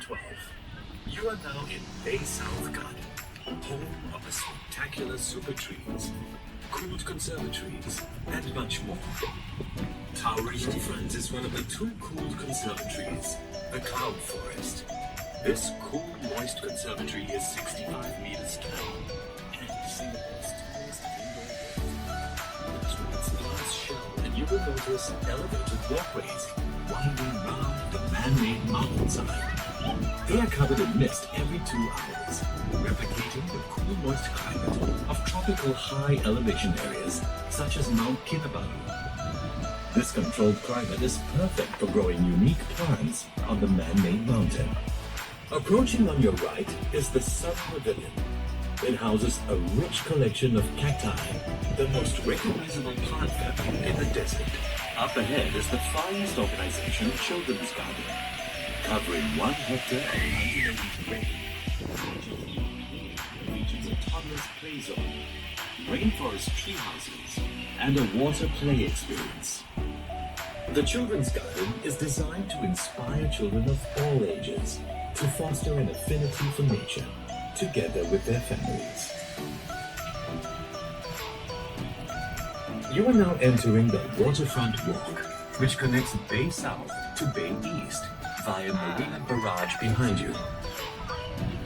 12. You are now in Bay South Garden, home of the spectacular super trees, cooled conservatories, and much more. Towering in front is one of the two cooled conservatories, the Cloud Forest. This cool, moist conservatory is 65 meters tall and Singapore's tallest indoor wall. Through its glass shell, and you will notice elevated walkways winding round the man-made mountainside. They are covered in mist every 2 hours, replicating the cool, moist climate of tropical high elevation areas such as Mount Kinabalu. This controlled climate is perfect for growing unique plants on the man-made mountain. Approaching on your right is the Sun Pavilion. It houses a rich collection of cacti, the most recognizable plant family in the desert. Up ahead is the finest organization Children's Garden, covering 1 hectare of undulating terrain. Features a toddler's play zone, rainforest tree houses, and a water play experience. The Children's Garden is designed to inspire children of all ages to foster an affinity for nature, together with their families. You are now entering the Waterfront Walk, which connects Bay South to Bay East via Marina Barrage behind you.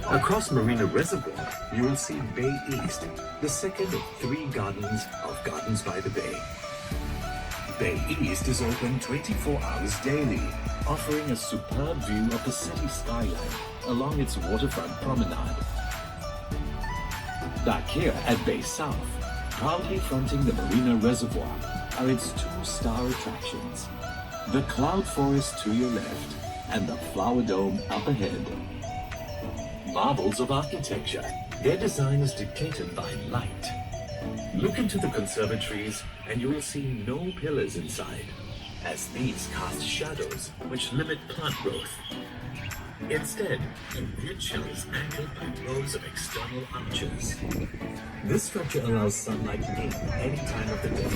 Across Marina Reservoir, you will see Bay East, the second of 3 gardens of Gardens by the Bay. Bay East is open 24 hours daily, offering a superb view of the city skyline along its waterfront promenade. Back here at Bay South, proudly fronting the Marina Reservoir, are its 2-star attractions, the Cloud Forest to your left and the Flower Dome up ahead. Marvels of architecture, their design is dictated by light. Look into the conservatories and you will see no pillars inside, as these cast shadows which limit plant growth. Instead, the grid shell is anchored by rows of external arches. This structure allows sunlight in any time of the day,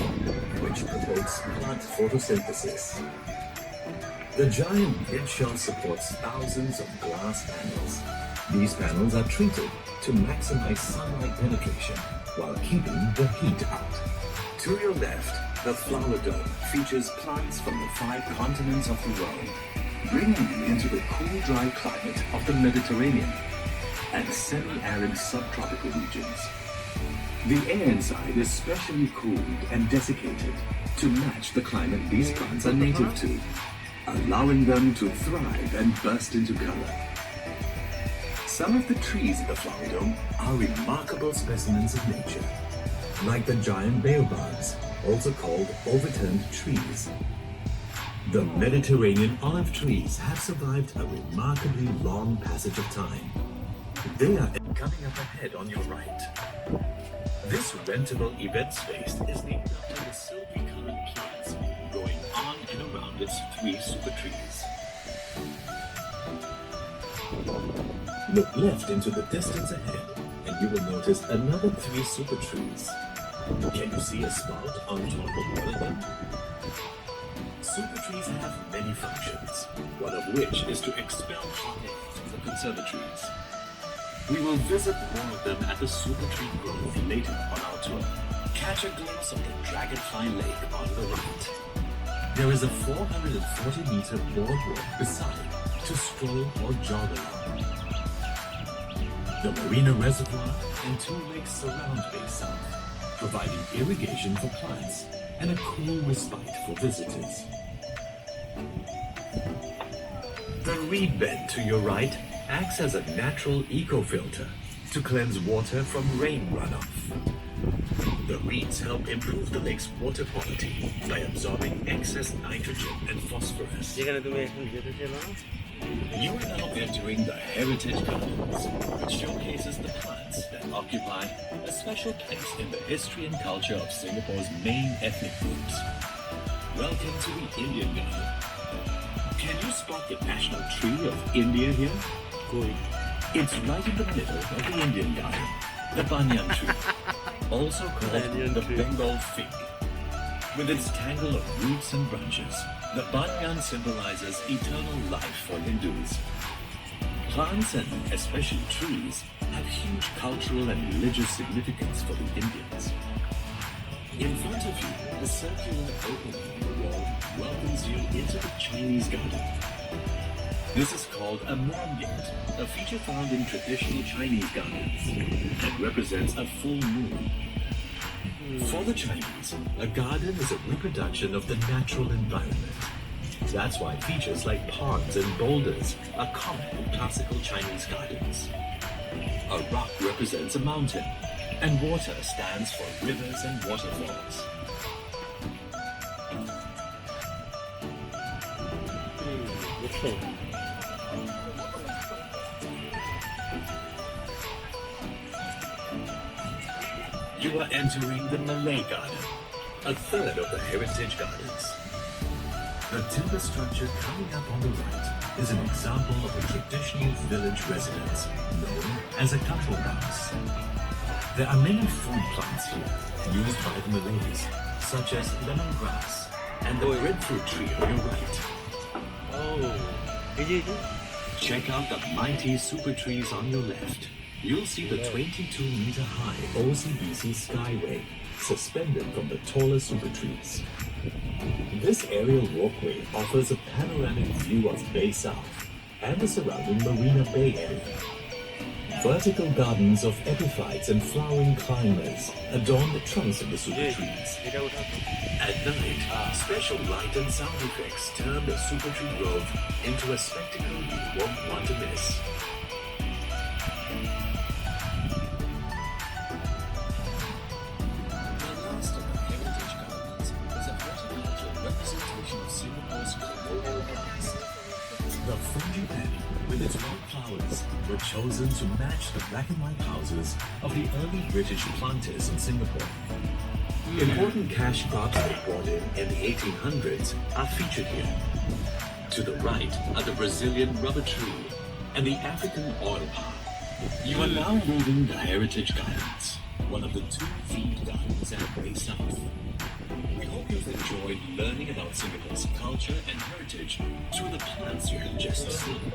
which promotes plant photosynthesis. The giant grid shell supports thousands of glass panels. These panels are treated to maximize sunlight penetration while keeping the heat out. To your left, the Flower Dome features plants from the 5 continents of the world, bringing you into the cool, dry climate of the Mediterranean and semi-arid subtropical regions. The air inside is specially cooled and desiccated to match the climate these plants are native to, allowing them to thrive and burst into color. Some of the trees in the Flower Dome are remarkable specimens of nature, like the giant baobabs, also called overturned trees. The Mediterranean olive trees have survived a remarkably long passage of time. They are coming up ahead on your right. This rentable event space is named after the silvery-colored plants growing on and around its 3 super trees. Look left into the distance ahead, and you will notice another 3 super trees. Can you see a spout on top of one of them? Super trees have many functions, one of which is to expel hot air from the conservatories. We will visit more of them at the Super Tree Grove later on our tour. Catch a glimpse of the Dragonfly Lake on the right. There is a 440-meter boardwalk beside to stroll or jog along. The Marina Reservoir and 2 lakes surround Bay South, providing irrigation for plants and a cool respite for visitors. The reed bed to your right acts as a natural eco-filter to cleanse water from rain runoff. The reeds help improve the lake's water quality by absorbing excess nitrogen and phosphorus. You are now entering the Heritage Gardens, which showcases the plants that occupy a special place in the history and culture of Singapore's main ethnic groups. Welcome to the Indian Garden. Can you spot the national tree of India here? Good. It's right in the middle of the Indian Garden, the banyan tree, also called the Bengal fig. With its tangle of roots and branches, the banyan symbolizes eternal life for Hindus. Plants and especially trees have huge cultural and religious significance for the Indians. In front of you, a circular opening in the wall welcomes you into the Chinese garden. This is called a Moongyat, a feature found in traditional Chinese gardens that represents a full moon. For the Chinese, a garden is a reproduction of the natural environment. That's why features like ponds and boulders are common in classical Chinese gardens. A rock represents a mountain, and water stands for rivers and waterfalls. You are entering the Malay Garden, a third of the Heritage Gardens. The timber structure coming up on the right is an example of a traditional village residence known as a kampung house. There are many food plants here used by the Malays, such as lemongrass and the breadfruit tree on your right. Check out the mighty super trees on your left. You'll see the 22-meter-high OCBC Skyway suspended from the taller super trees. This aerial walkway offers a panoramic view of Bay South and the surrounding Marina Bay area. Vertical gardens of epiphytes and flowering climbers adorn the trunks of the super trees. At night, special light and sound effects turn the super tree grove into a spectacle you won't want to miss. The last of the Heritage Gardens is a horticultural representation of Singapore's colonial past. The frangipani, with its white flowers, were chosen to match the black and white houses of the early British planters in Singapore. Important cash crops they brought in the 1800s are featured here. To the right are the Brazilian rubber tree and the African oil palm. You are now moving the Heritage Gardens, one of the 2 themed gardens at Bay South. We hope you've enjoyed learning about Singapore's culture and heritage through the plants you have just seen.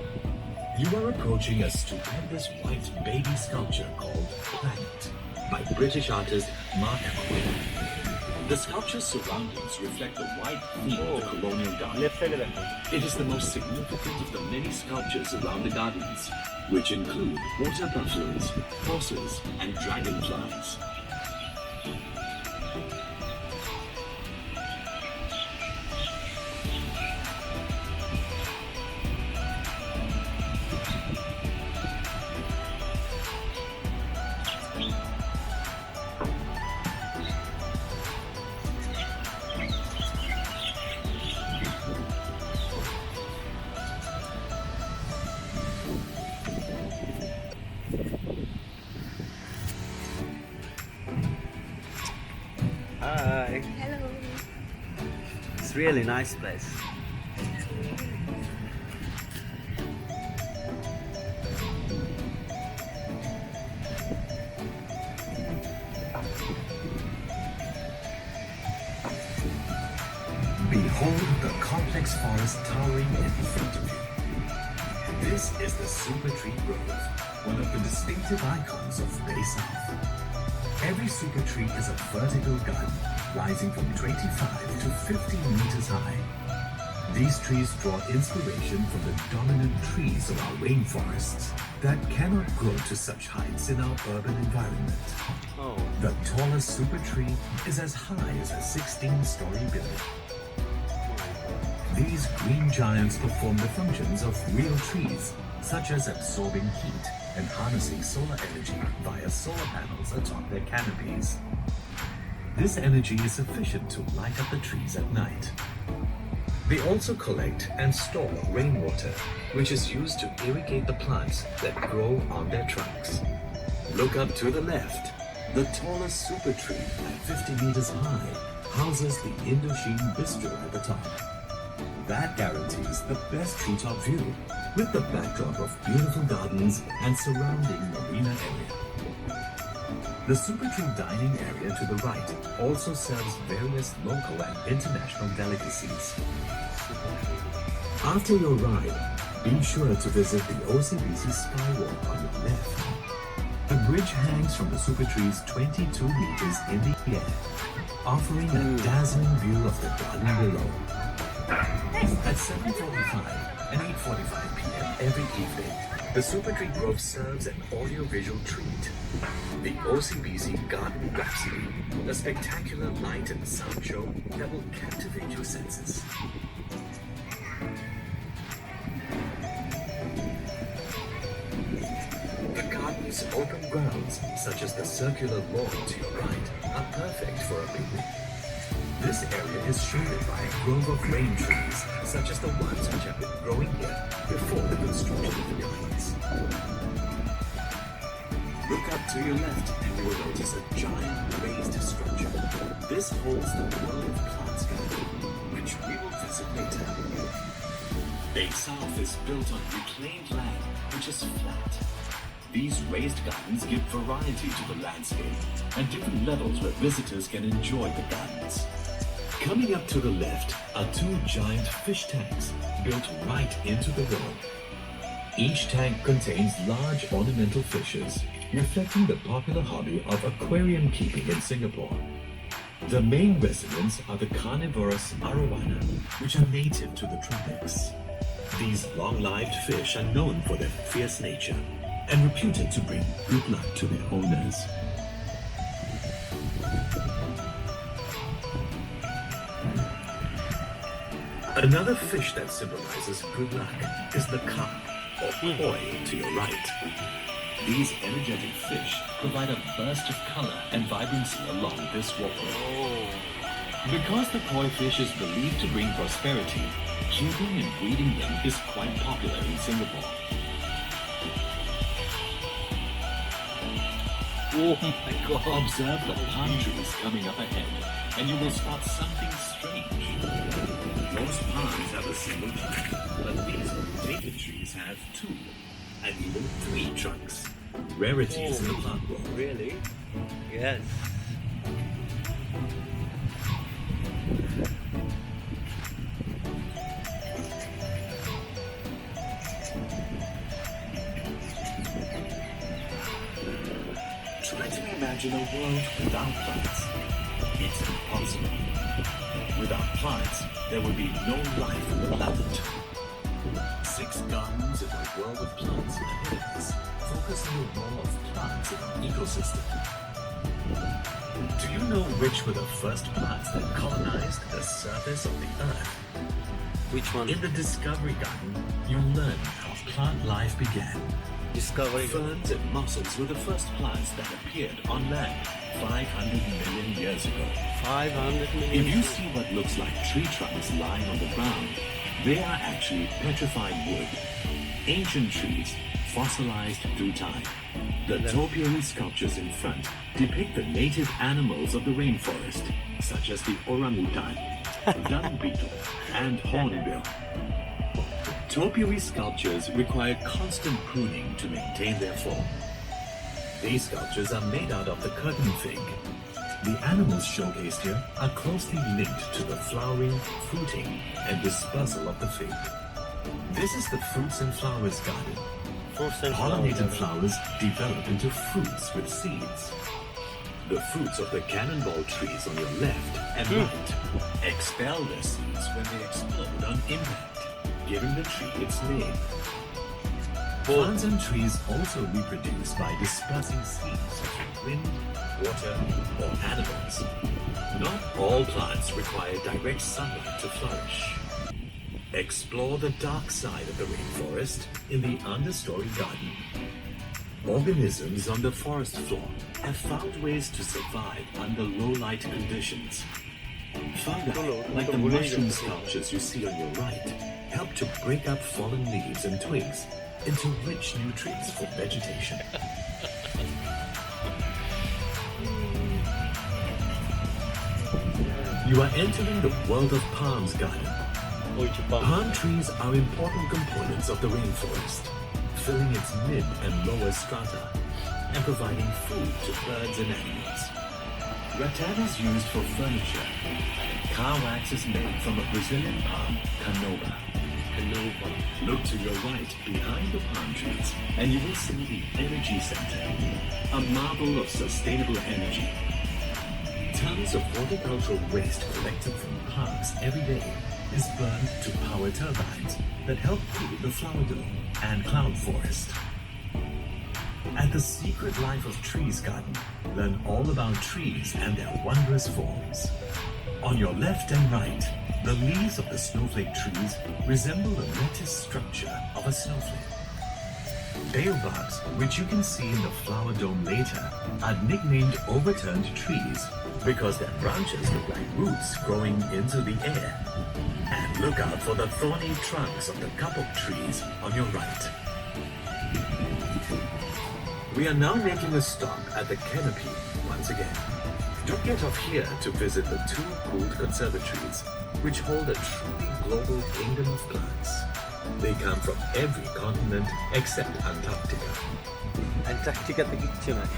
You are approaching a stupendous white baby sculpture called Planet by British artist Mark Quinn. The sculpture's surroundings reflect the white theme of the colonial garden. It is the most significant of the many sculptures around the gardens, which include water buffaloes, horses, and dragonflies. Hi. Hello. It's really nice place. Behold the complex forest towering in front of you. This is the Super Tree Grove, one of the distinctive icons of Bay South. Every super tree is a vertical garden rising from 25 to 50 meters high. These trees draw inspiration from the dominant trees of our rainforests that cannot grow to such heights in our urban environment. The tallest super tree is as high as a 16-story building. These green giants perform the functions of real trees, such as absorbing heat and harnessing solar energy via solar panels atop their canopies. This energy is sufficient to light up the trees at night. They also collect and store rainwater, which is used to irrigate the plants that grow on their trunks. Look up to the left. The tallest super tree, at 50 meters high, houses the Indochine Bistro at the top. That guarantees the best treetop view, with the backdrop of beautiful gardens and surrounding marina area. The Super Tree dining area to the right also serves various local and international delicacies. After your ride, Be sure to visit the OCBC Skywalk on your left. The bridge hangs from the super trees 22 meters in the air, offering a dazzling view of the garden below. At 7:45 and 8:45 p.m. every evening, the Super Tree Grove serves an audio-visual treat. The OCBC Garden Rhapsody, a spectacular light and sound show that will captivate your senses. The garden's open grounds, such as the circular lawn to your right, are perfect for a picnic. This area is shaded by a grove of rain trees, such as the ones which have been growing here before the construction of the gardens. Look up to your left and you will notice a giant raised structure. This holds the World of Plants Garden, which we will visit later. Bay South is built on reclaimed land, which is flat. These raised gardens give variety to the landscape and different levels where visitors can enjoy the gardens. Coming up to the left are two giant fish tanks built right into the wall. Each tank contains large ornamental fishes, reflecting the popular hobby of aquarium keeping in Singapore. The main residents are the carnivorous arowana, which are native to the tropics. These long-lived fish are known for their fierce nature and reputed to bring good luck to their owners. Another fish that symbolizes good luck is the carp, or koi, to your right. These energetic fish provide a burst of color and vibrancy along this walkway. Because the koi fish is believed to bring prosperity, keeping and breeding them is quite popular in Singapore. Oh my god. Observe the palm trees coming up ahead, and you will spot something strange. Most palms have a single trunk, but these dated trees have two, and even three trunks. Rarities in the plant world. Really? Yes. Try to imagine a world without plants. It's impossible. Without plants, there would be no life on the planet. 6 gardens in the world of plants ahead of us focus on the role of plants in our ecosystem. Do you know which were the first plants that colonized the surface of the Earth? Which one? In the Discovery Garden, you'll learn how plant life began. Discovery. Ferns and mosses were the first plants that appeared on land 500 million years ago. 500 million. If you see what looks like tree trunks lying on the ground, they are actually petrified wood. Ancient trees, fossilized through time. The topiary sculptures in front depict the native animals of the rainforest, such as the orangutan, dung beetle, and hornbill. Topiary sculptures require constant pruning to maintain their form. These sculptures are made out of the curtain fig. The animals showcased here are closely linked to the flowering, fruiting, and dispersal of the fig. This is the Fruits and Flowers Garden. Fruits and Pollinated flowers. flowers develop into fruits with seeds. The fruits of the cannonball trees on your left and right expel their seeds when they explode on impact, giving the tree its name. Plants and trees also reproduce by dispersing seeds through wind, water, or animals. Not all plants require direct sunlight to flourish. Explore the dark side of the rainforest in the understory garden. Organisms on the forest floor have found ways to survive under low light conditions. Fungi, like the mushroom sculptures you see on your right, help to break up fallen leaves and twigs into rich nutrients for vegetation. You are entering the world of Palms Garden. Palm trees are important components of the rainforest, filling its mid and lower strata and providing food to birds and animals. Rattan is used for furniture, and car wax is made from a Brazilian palm, canoba. Nova. Look to your right behind the palm trees, and you will see the Energy Center, a marvel of sustainable energy. Tons of horticultural waste collected from parks every day is burned to power turbines that help cool the flower dome and cloud forest. At the Secret Life of Trees garden, learn all about trees and their wondrous forms. On your left and right, the leaves of the snowflake trees resemble the lattice structure of a snowflake. Baobabs, which you can see in the flower dome later, are nicknamed overturned trees because their branches look like roots growing into the air. And look out for the thorny trunks of the kapok trees on your right. We are now making a stop at the canopy once again. Do get off here to visit the two pooled conservatories, which hold a truly global kingdom of plants. They come from every continent except Antarctica. অ্যান্টার্কটিকাতে কিচ্ছু নাই।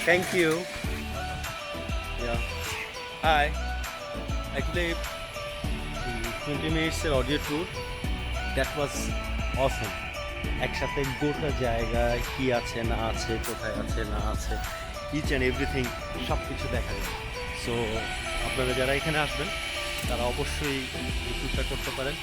Thank you. Yeah. Hi. Actually, the 20 minutes audio tour, that was awesome. একসাথে গোটা জায়গায় কি আছে না আছে, কোথায় আছে না আছে, ইচ অ্যান্ড এভরিথিং সব কিছু দেখা যায়। সো আপনারা যারা এখানে আসবেন তারা অবশ্যই এই ট্যুরটা করতে পারেন।